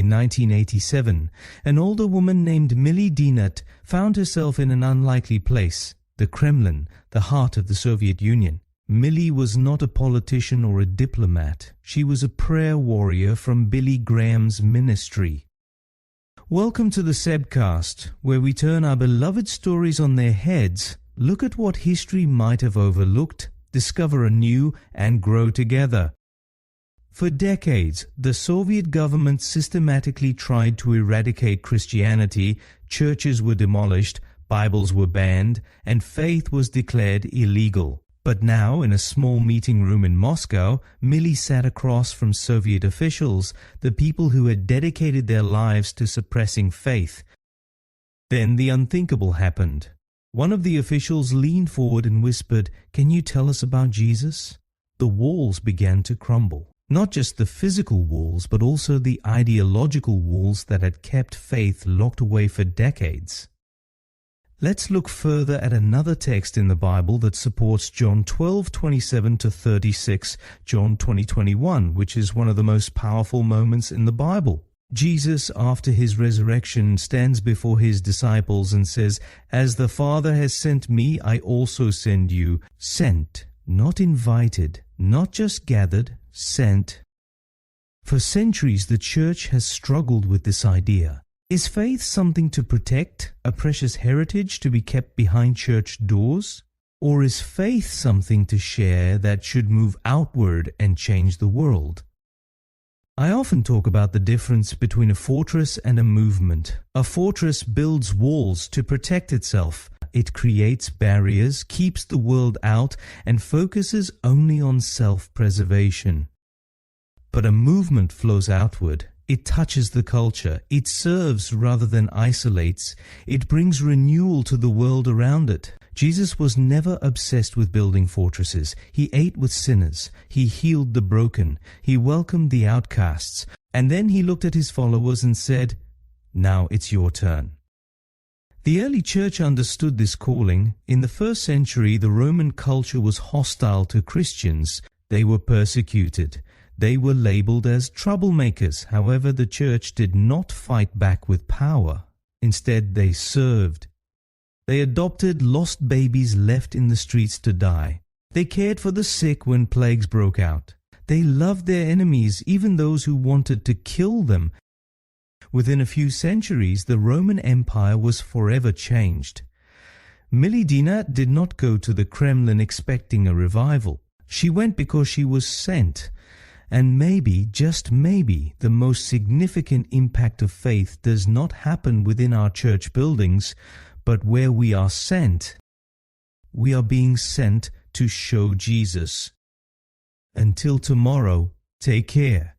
In 1987, an older woman named Millie Dienert found herself in an unlikely place, the Kremlin, the heart of the Soviet Union. Millie was not a politician or a diplomat. She was a prayer warrior from Billy Graham's ministry. Welcome to the Sebcast, where we turn our beloved stories on their heads, look at what history might have overlooked, discover anew, and grow together. For decades, the Soviet government systematically tried to eradicate Christianity, churches were demolished, Bibles were banned, and faith was declared illegal. But now, in a small meeting room in Moscow, Millie sat across from Soviet officials, the people who had dedicated their lives to suppressing faith. Then the unthinkable happened. One of the officials leaned forward and whispered, "Can you tell us about Jesus?" The walls began to crumble. Not just the physical walls, but also the ideological walls that had kept faith locked away for decades. Let's look further at another text in the Bible that supports John 12:27-36, John 20:21, which is one of the most powerful moments in the Bible. Jesus, after his resurrection, stands before his disciples and says, "As the Father has sent me, I also send you." Sent, not invited, not just gathered, sent. For centuries, the church has struggled with this idea. Is faith something to protect, a precious heritage to be kept behind church doors? Or is faith something to share that should move outward and change the world? I often talk about the difference between a fortress and a movement. A fortress builds walls to protect itself. It creates barriers, keeps the world out, and focuses only on self-preservation. But a movement flows outward. It touches the culture. It serves rather than isolates. It brings renewal to the world around it. Jesus was never obsessed with building fortresses. He ate with sinners. He healed the broken. He welcomed the outcasts. And then he looked at his followers and said, "Now it's your turn." The early church understood this calling. In the first century, the Roman culture was hostile to Christians. They were persecuted. They were labeled as troublemakers. However, the church did not fight back with power. Instead, they served. They adopted lost babies left in the streets to die. They cared for the sick when plagues broke out. They loved their enemies, even those who wanted to kill them. Within a few centuries, the Roman Empire was forever changed. Millie Dienert did not go to the Kremlin expecting a revival. She went because she was sent. And maybe, just maybe, the most significant impact of faith does not happen within our church buildings, but where we are sent. We are being sent to show Jesus. Until tomorrow, take care.